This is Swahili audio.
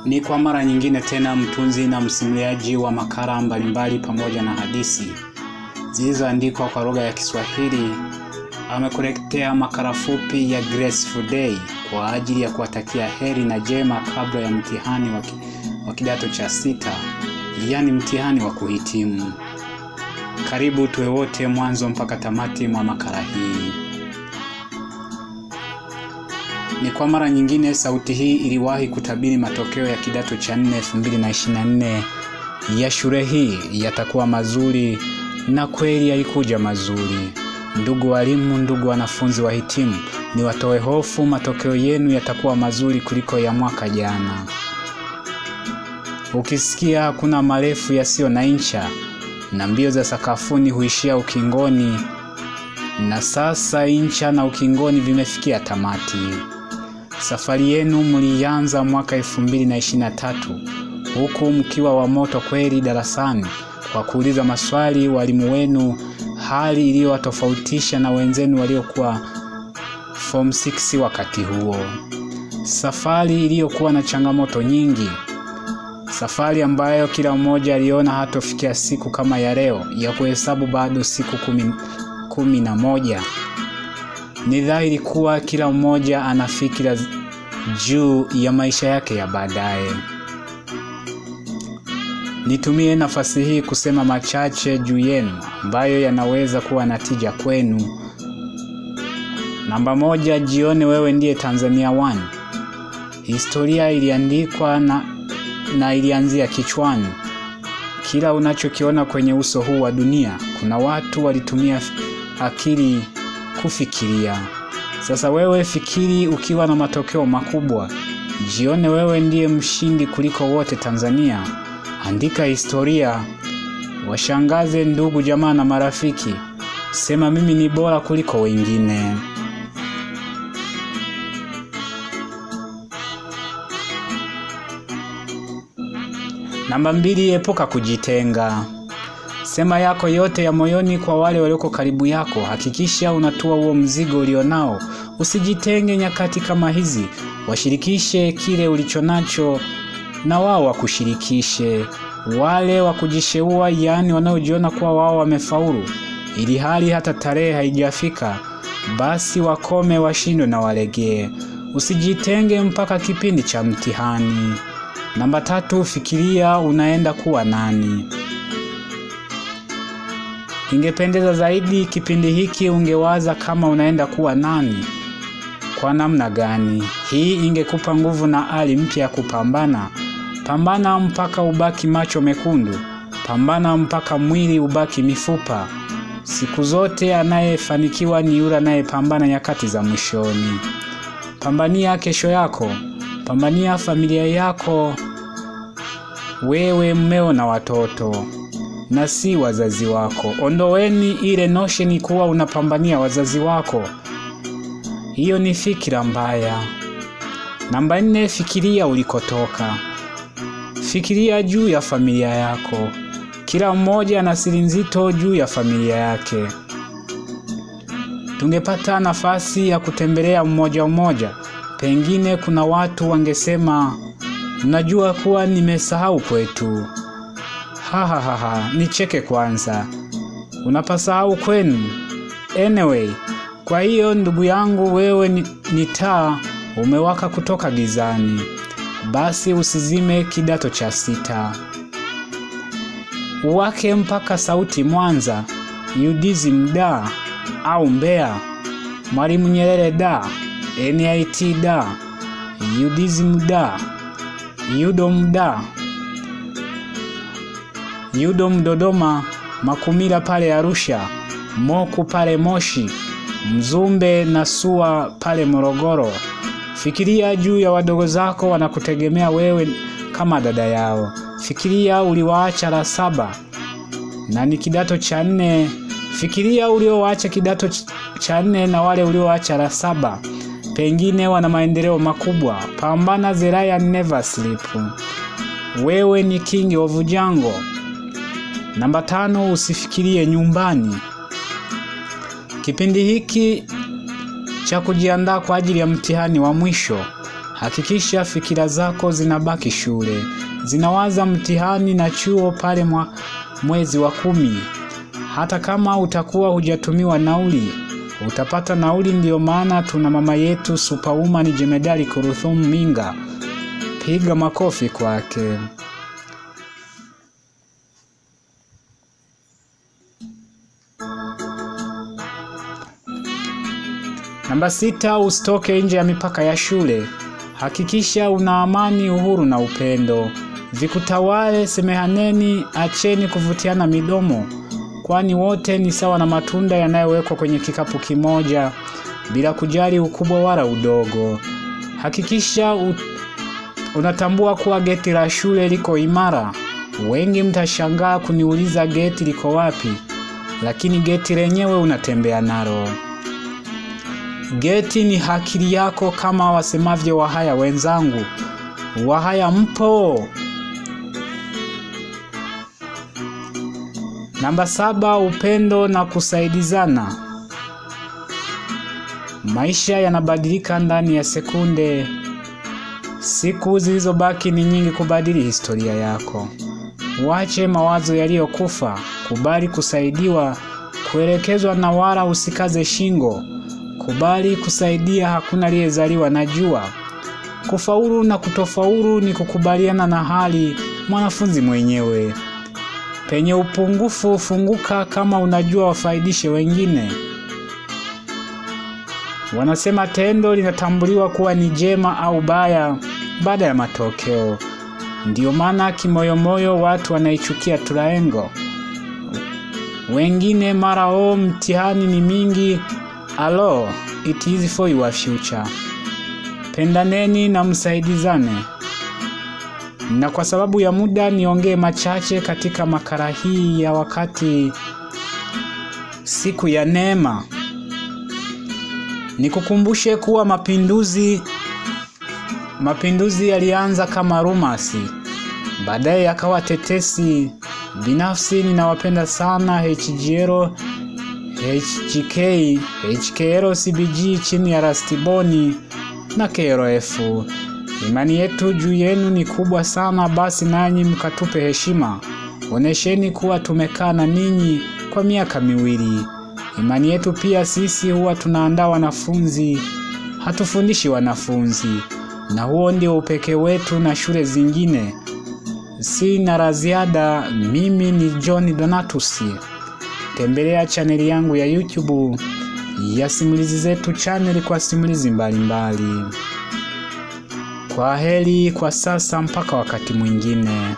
Ni kwa mara nyingine tena mtunzi na msimuliaji wa makala mbalimbali pamoja na hadithi zilizoandikwa kwa lugha ya Kiswahili amekuletea makala fupi ya Graceful Day kwa ajili ya kuwatakia heri na jema kabla ya mtihani wa kidato cha 6, yani mtihani wa kuhitimu. Karibu tuwe wote mwanzo mpaka tamati mwa makala hii. Ni kwa mara nyingine sauti hii iliwahi kutabiri matokeo ya kidato cha 4 2024 ya shule hii yatakuwa mazuri, na kweli yalikuja mazuri. Ndugu walimu, ndugu wanafunzi wahitimu, ni watoe hofu, matokeo yenu yatakuwa mazuri kuliko ya mwaka jana. Ukisikia hakuna marefu yasiyo na incha, na mbio za sakafuni huishia ukingoni, na sasa incha na ukingoni vimefikia tamati. Safari yenu mlianza mwaka 2023 huku mkiwa wa moto kweli darasani kwa kuuliza maswali walimu wenu, hali iliyowatofautisha na wenzenu waliokuwa form 6 wakati huo. Safari iliyokuwa na changamoto nyingi, safari ambayo kila mmoja aliona hatofikia siku kama ya leo ya kuhesabu bado siku 11. Ni dhahiri kuwa kila mmoja anafikira juu ya maisha yake ya baadaye. Nitumie nafasi hii kusema machache juu yenu ambayo yanaweza kuwa na tija kwenu. Namba 1, jione wewe ndiye Tanzania 1. Historia iliandikwa na ilianzia kichwani. Kila unachokiona kwenye uso huu wa dunia, kuna watu walitumia akili kufikiria. Sasa wewe fikiri ukiwa na matokeo makubwa. Jione wewe ndiye mshindi kuliko wote Tanzania. Andika historia. Washangaze ndugu, jamaa na marafiki. Sema mimi ni bora kuliko wengine. Namba 2, epuka kujitenga. Sema yako yote ya moyoni kwa wale walioko karibu yako. Hakikisha unatua huo mzigo ulionao. Usijitenge nyakati kama hizi. Washirikishe kile ulichonacho na wao wakushirikishe. Wale wakujisheua, yani wanaojiona kuwa wao wamefaulu ili hali hata tarehe haijafika, basi wakome, washindwe na walegee. Usijitenge mpaka kipindi cha mtihani. Namba 3, fikiria unaenda kuwa nani. Ingependeza zaidi kipindi hiki ungewaza kama unaenda kuwa nani, kwa namna gani. Hii ingekupa nguvu na ari mpya ya kupambana. Pambana mpaka ubaki macho mekundu. Pambana mpaka mwili ubaki mifupa. Siku zote anayefanikiwa ni yule anayepambana nyakati za mwishoni. Pambania kesho yako. Pambania familia yako, wewe, mmeo na watoto, na si wazazi wako. Ondoeni ile notion kuwa unapambania wazazi wako. Hiyo ni fikira mbaya. Namba 4, fikiria ulikotoka. Fikiria juu ya familia yako. Kila mmoja ana siri nzito juu ya familia yake. Tungepata nafasi ya kutembelea mmoja, pengine kuna watu wangesema, unajua kuwa nimesahau kwetu. Nicheke kwanza. Unapasahau kwenu. Anyway, kwa hiyo ndugu yangu, wewe ni taa umewaka kutoka gizani. Basi usizime kidato cha 6. Uwake mpaka sauti Mwanza, UDSM da au Mbeya, Mwalimu Nyerere da, NIT da, UDSM da, UDOM da, UDOM Dodoma, Makumira pale Arusha, Moku pale Moshi, Mzumbe na SUA pale Morogoro. Fikiria juu ya wadogo zako wanakutegemea wewe kama dada yao. Fikiria uliwaacha la 7 na ni kidato cha 4. Fikiria uliowaacha kidato cha 4 na wale uliowaacha la 7. Pengine wana maendeleo makubwa. Pambana, the lion never sleep. Wewe ni king of jungle. Namba 5, usifikirie nyumbani. Kipindi hiki cha kujiandaa kwa ajili ya mtihani wa mwisho, Hakikisha fikira zako zinabaki shule, zinawaza mtihani na chuo pale mwezi wa 10. Hata kama utakuwa hujatumiwa nauli, utapata nauli. Ndio maana tuna mama yetu Superwoman Jemedari Kuruthum Minga. Piga makofi kwake. Namba 6, usitoke nje ya mipaka ya shule. Hakikisha una amani, uhuru na upendo vikutawale. Semehaneni, acheni kuvutiana midomo, kwani wote ni sawa na matunda yanayowekwa kwenye kikapu kimoja bila kujali ukubwa wala udogo. Hakikisha unatambua kuwa geti la shule liko imara. Wengi mtashangaa kuniuliza geti liko wapi, lakini geti lenyewe unatembea nalo. Geti ni akili yako, kama wasemavyo Wahaya wenzangu. Wahaya mpo? Namba 7, upendo na kusaidizana. Maisha yanabadilika ndani ya sekunde. Siku zilizobaki ni nyingi kubadili historia yako. Wache mawazo yaliyokufa, kubali kusaidiwa, kuelekezwa na wala usikaze shingo. Kubali kusaidia, hakuna aliyezaliwa na jua. Kufaulu na kutofaulu ni kukubaliana na hali, mwanafunzi mwenyewe. Penye upungufu funguka, kama unajua wafaidishe wengine. Wanasema tendo linatambuliwa kuwa ni jema au baya baada ya matokeo. Ndio maana kimoyomoyo watu wanaichukia triangle. Wengine mara mtihani ni mingi. Alo, it is for your future. Pendaneni na msaidizane. Na kwa sababu ya muda niongee machache katika makala hii ya wakati siku ya neema. Nikukumbushe kuwa mapinduzi yalianza kama rumasi, baadaye yakawa tetesi. Binafsi ninawapenda sana HGL, HGK, HKL, CBG chini ya Rastiboni na KRF. Imani yetu juu yenu ni kubwa sana, basi nanyi mkatupe heshima. Onesheni kuwa tumekaa na ninyi kwa miaka 2. Imani yetu pia sisi huwa tunaandaa wanafunzi, hatufundishi wanafunzi. Na huo ndio upekee wetu na shule zingine. Sina la ziada. Mimi ni John Donatus. Tembelea chaneli yangu ya YouTube ya Simulizi Zetu channel kwa simulizi mbalimbali. Kwa heri kwa sasa, mpaka wakati mwingine.